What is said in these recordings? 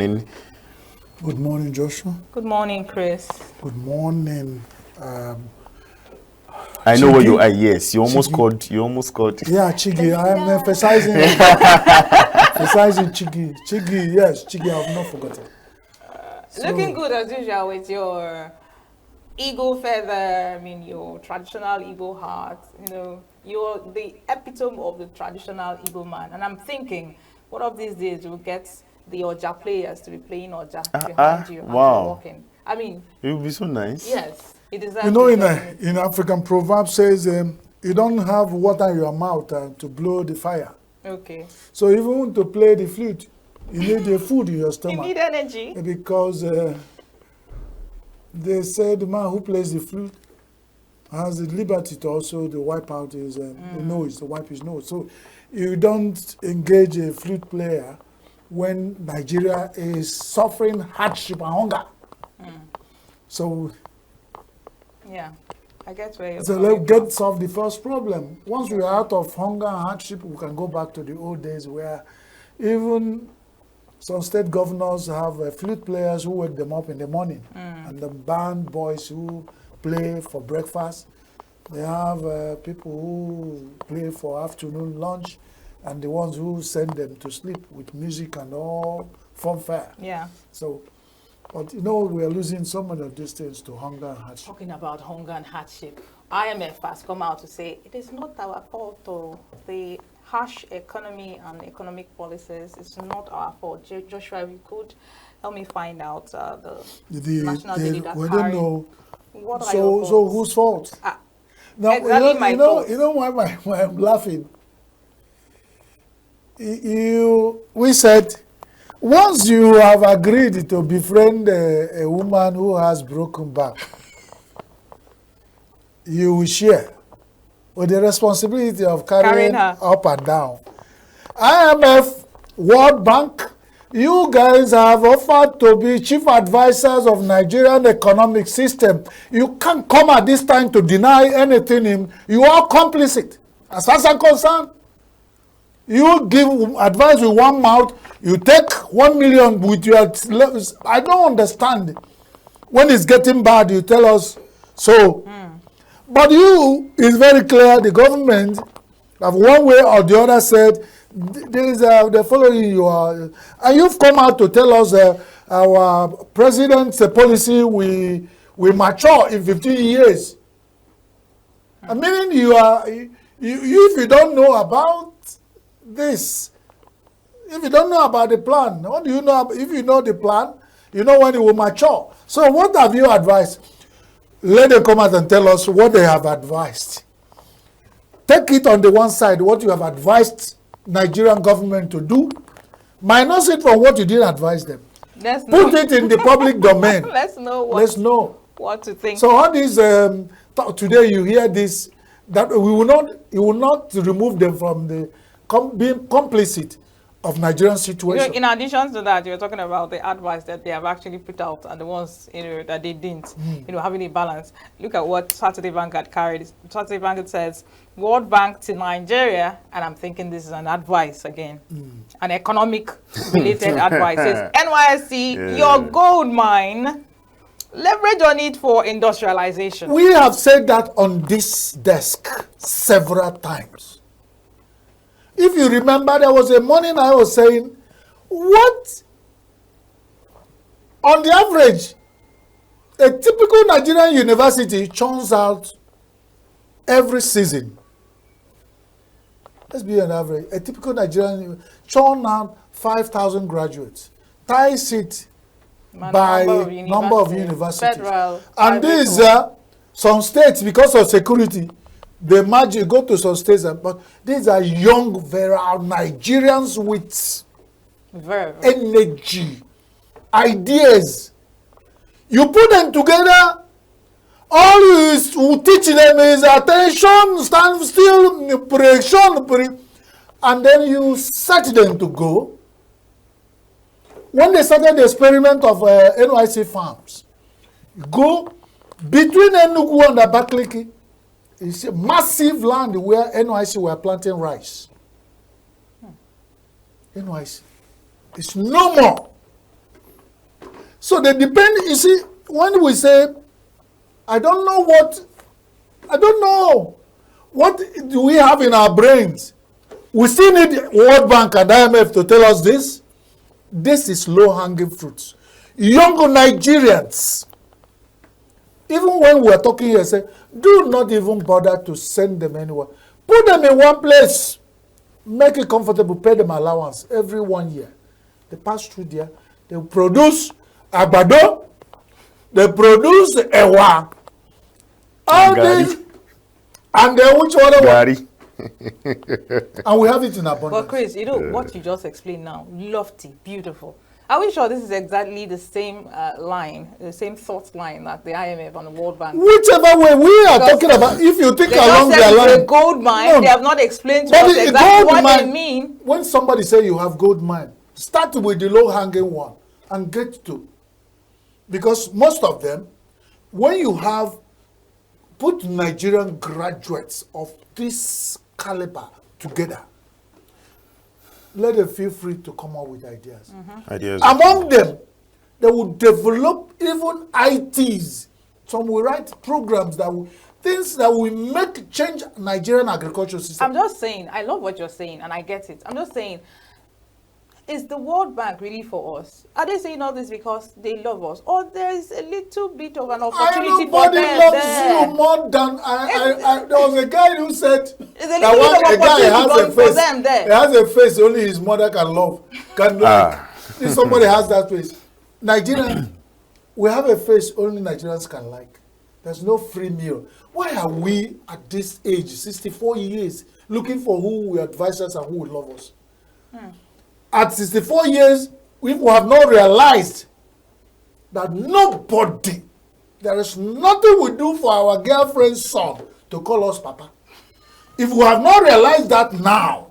Good morning, Joshua. Good morning, Chris. Good morning. I know where you are. Yes, you almost called. You almost called. Yeah, Chigi. I am emphasizing Chigi. Chigi, yes, Chigi. I have not forgotten. Looking good as usual with your eagle feather. I mean, your traditional Igbo heart. You know, you're the epitome of the traditional Igbo man. And I'm thinking, what of these days we'll get the Oja players to be playing Oja behind you as you're walking. I mean, it would be so nice. Yes, it deserves. You know, in African proverb says, you don't have water in your mouth to blow the fire. Okay. So even to play the flute, you need the food in your stomach. You need energy. Because they say the man who plays the flute has the liberty to also to wipe out his nose, to wipe his nose. So you don't engage a flute player when Nigeria is suffering hardship and hunger. So yeah, I get where you're so let's solve the first problem. Once we are out of hunger and hardship, we can go back to the old days where even some state governors have flute players who wake them up in the morning, and the band boys who play for breakfast. They have people who play for afternoon lunch, and the ones who send them to sleep with music and all fanfare. Yeah. So, but you know, we are losing so many of these things to hunger and hardship. Talking about hunger and hardship, IMF has come out to say it is not our fault, though. The harsh economy and economic policies is not our fault. Joshua, if you could help me find out the national daily that we don't know. What are your faults? So whose fault? Now, exactly you know why I'm laughing? We said, once you have agreed to befriend a woman who has broken back, you will share with the responsibility of carrying her up and down. IMF, World Bank, you guys have offered to be chief advisors of Nigerian economic system. You can't come at this time to deny anything. You are complicit. As far as I'm concerned, you give advice with one mouth, you take 1 million with your levels. I don't understand. When it's getting bad, you tell us so. But it's very clear the government have one way or the other said they're following you. And you've come out to tell us our president's policy we mature in 15 years. I mean, if you don't know about this, if you don't know about the plan, what do you know? If you know the plan, you know when it will mature. So what have you advised? Let them come out and tell us what they have advised. Take it on the one side, what you have advised Nigerian government to do, minus it from what you didn't advise them. Put it in the public domain. Let's know what to think. So all these today you hear this, that you will not remove them from the being complicit of Nigerian situation. In addition to that, you're talking about the advice that they have actually put out and the ones that they didn't, having a balance. Look at what Saturday Vanguard carried. Saturday Vanguard says, World Bank to Nigeria, and I'm thinking this is an advice again, an economic related advice. Says, NYSC, your gold mine, leverage on it for industrialization. We have said that on this desk several times. If you remember, there was a morning I was saying, what, on the average, a typical Nigerian university churns out every season. Let's be an average. A typical Nigerian churn out 5,000 graduates. Ties it by number of universities. Federal, and these some states, because of security, they magic go to some states, but these are young, virile Nigerians with energy, ideas. You put them together, all you teach them is attention, stand still, correction, and then you set them to go. When they started the experiment of NYC farms, go between Enugu and Abakaliki. It's a massive land where NYC were planting rice. NYC. It's no more. So they depend, you see, when we say, I don't know what do we have in our brains. We still need World Bank and IMF to tell us this. This is low-hanging fruits. Young Nigerians, even when we are talking here, say, do not even bother to send them anywhere. Put them in one place. Make it comfortable. Pay them allowance every 1 year. They pass through there. They produce agbado. They produce ewa. All these. And then which other one? And we have it in abundance. But Chris, you know what you just explained now, lofty, beautiful. Are we sure this is exactly the same line, the same thought line that the IMF and the World Bank? Whichever way we are talking about, if you think along their line, the gold mine, no, they have not explained to us exactly what they mean. When somebody say you have gold mine, start with the low-hanging one and get to, because most of them, when you have put Nigerian graduates of this caliber together, let them feel free to come up with ideas. Ideas. Among them, they will develop even ITs. Some will write programs that will, things that will make change Nigerian agricultural system. I'm just saying, I love what you're saying, and I get it. I'm just saying, is the World Bank really for us? Are they saying all this because they love us? Or there's a little bit of an opportunity for them there? Nobody loves you more than there was a guy who said that a guy has a face. Them there. He has a face only his mother can love. Can like. If somebody has that face. Nigeria, we have a face only Nigerians can like. There's no free meal. Why are we at this age, 64 years, looking for who will advise us and who will love us? At 64 years, we have not realized that nobody, there is nothing we do for our girlfriend's son to call us Papa. If we have not realized that now,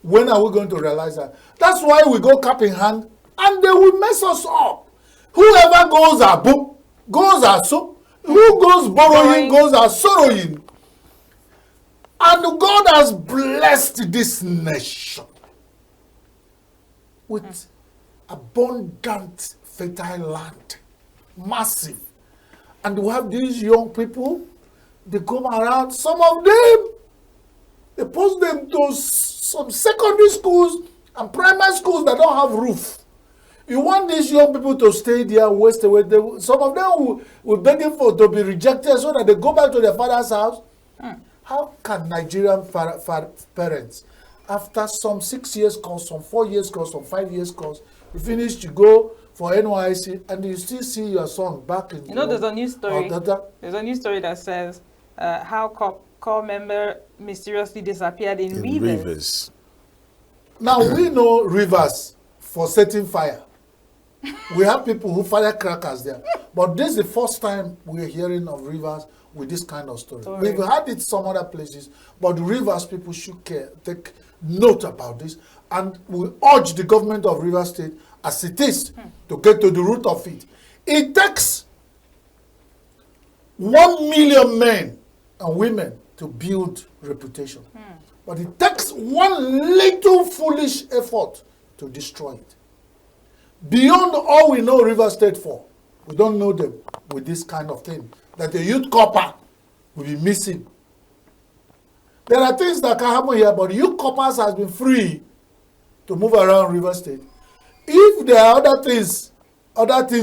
when are we going to realize that? That's why we go cap in hand and they will mess us up. Whoever goes a boom, goes a soup, who goes borrowing, goes a sorrowing. And God has blessed this nation with abundant fertile land, massive. And we have these young people, they come around, some of them, they post them to some secondary schools and primary schools that don't have roof. You want these young people to stay there, waste away. Some of them will begging for to be rejected so that they go back to their father's house. How can Nigerian parents, after some 6 years course, some 4 years course, some 5 years course, you finish to go for NYC and you still see your son back in there's a new story. There's a new story that says how core member mysteriously disappeared in Rivers. Now we know Rivers for setting fire. We have people who fire crackers there. But this is the first time we're hearing of Rivers with this kind of story. We've had it some other places, but Rivers people should take note about this, and we urge the government of Rivers State, as it is, to get to the root of it. It takes 1 million men and women to build reputation, but it takes one little foolish effort to destroy it. Beyond all we know Rivers State for, we don't know them with this kind of thing, that the youth copper will be missing. There are things that can happen here, but youth coppers has been free to move around Rivers State. If there are other things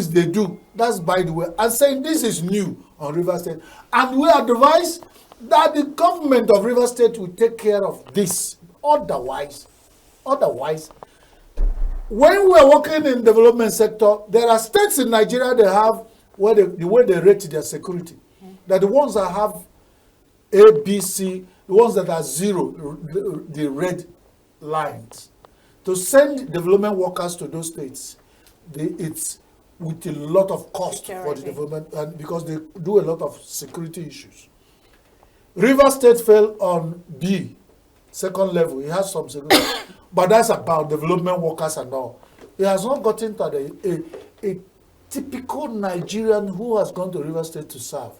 they do, that's by the way. I'm saying this is new on Rivers State. And we advise that the government of Rivers State will take care of this. Otherwise, when we are working in development sector, there are states in Nigeria they have where the way they rate their security. That the ones that have A, B, C, the ones that are zero, the red lines. To send development workers to those states, it's with a lot of cost for the development, and because they do a lot of security issues. Rivers State fell on B, second level. It has some security, but that's about development workers and all. It has not gotten to a typical Nigerian who has gone to Rivers State to serve.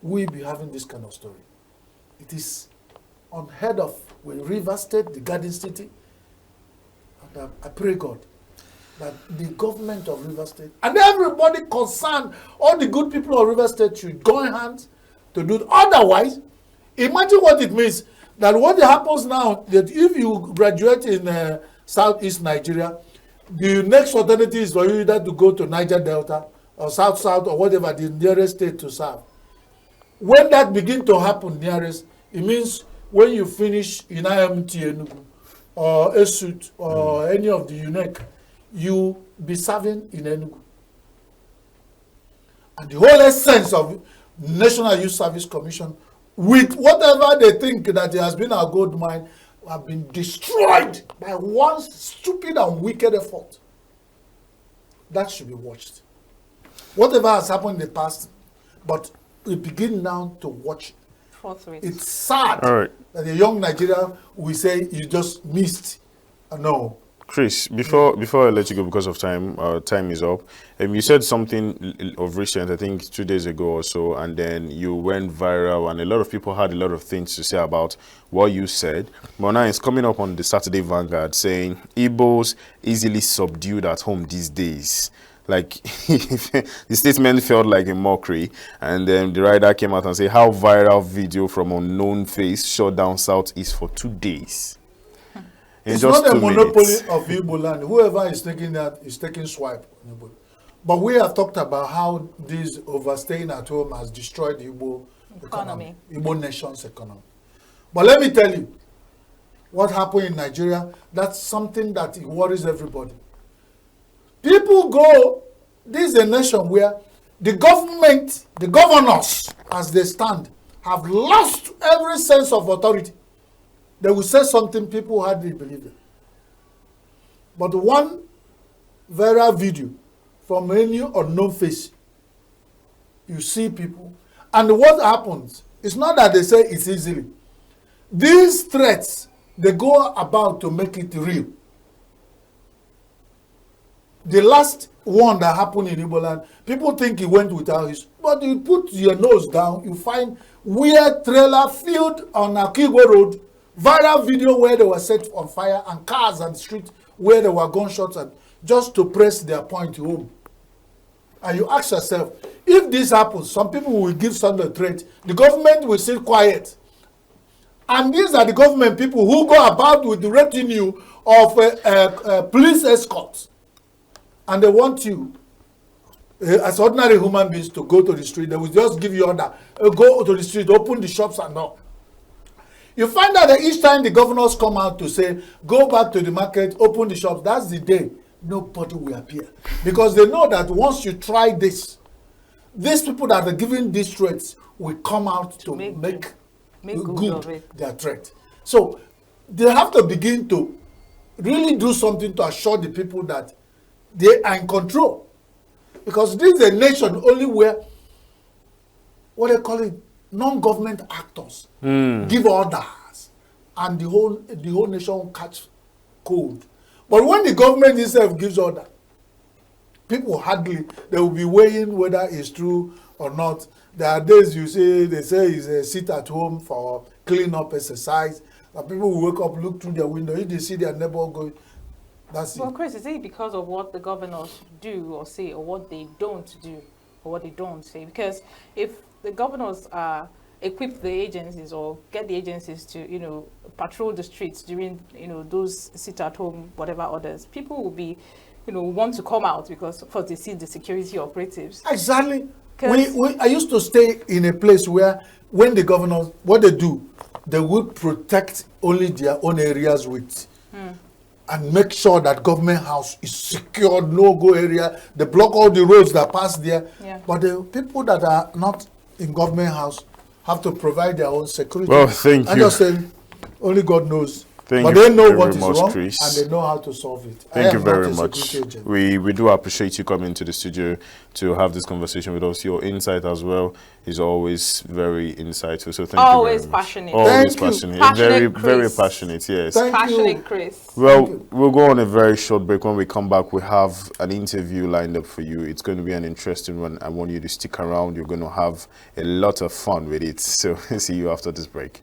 We'll be having this kind of story. It is unheard of with Rivers State, the Garden City. And I pray God that the government of River State and everybody concerned, all the good people of River State should join hands to do it. Otherwise, imagine what it means. That what happens now, that if you graduate in Southeast Nigeria, the next alternative is for you either to go to Niger Delta or South or whatever the nearest state to serve. When that begins to happen nearest, it means when you finish in IMT Enugu or ESUT or any of the UNEC, you be serving in Enugu. And the whole essence of National Youth Service Commission, with whatever they think that it has been a gold mine, have been destroyed by one stupid and wicked effort. That should be watched. Whatever has happened in the past, but we begin now to watch. It's sad that a young Nigerian will say you just missed. No. Chris, before I let you go because of time, time is up. You said something of recent, I think 2 days ago or so, and then you went viral, and a lot of people had a lot of things to say about what you said. But now it's coming up on the Saturday Vanguard saying Igbos easily subdued at home these days. Like, the statement felt like a mockery, and then the writer came out and said, how viral video from unknown face shut down Southeast for 2 days. It's not a monopoly of Igbo land. Whoever is taking that is taking swipe. But we have talked about how this overstaying at home has destroyed the Igbo economy, Igbo nation's economy. But let me tell you, what happened in Nigeria, that's something that worries everybody. People go, this is a nation where the government, the governors, as they stand, have lost every sense of authority. They will say something people hardly believe it. But one viral video from any unknown face, you see people. And what happens, it's not that they say it's easily. These threats, they go about to make it real. The last one that happened in Igbo land, people think it went without his, but you put your nose down, you find weird trailer filled on Akigwe Road, viral video where they were set on fire, and cars on the street where there were gunshots, and just to press their point home. And you ask yourself, if this happens, some people will give some threat, the government will sit quiet. And these are the government people who go about with the retinue of police escorts. And they want you, as ordinary human beings, to go to the street. They will just give you order, go to the street, open the shops and all. You find out that each time the governors come out to say, go back to the market, open the shops, that's the day nobody will appear. Because they know that once you try this, these people that are giving these threats will come out to make good their threat. So they have to begin to really do something to assure the people that they are in control. Because this is a nation only where, what they call it, non-government actors give orders, and the whole nation will catch cold. But when the government itself gives order, people hardly, they will be weighing whether it's true or not. There are days they say it's a sit at home for clean up exercise, and people will wake up, look through their window, if they see their neighbor going, that's it. Well, Chris, is it because of what the governors do or say, or what they don't do, or what they don't say? Because if the governors equip the agencies or get the agencies to, patrol the streets during, those sit-at-home whatever orders, people will be, want to come out because first they see the security operatives. Exactly. I used to stay in a place where when the governors, what they do, they would protect only their own areas with and make sure that government house is secured, no-go area. They block all the roads that pass there. Yeah. But the people that are not in government house have to provide their own security. Well, thank you. I'm just saying, only God knows. But they know what is wrong, Chris. and they know how to solve it. Thank you very much. We do appreciate you coming to the studio to have this conversation with us. Your insight as well is always very insightful. So thank you very much. Passionate. Always passionate. Very, very passionate, yes. Passionate, Chris. Well, we'll go on a very short break. When we come back, we have an interview lined up for you. It's going to be an interesting one. I want you to stick around. You're going to have a lot of fun with it. So see you after this break.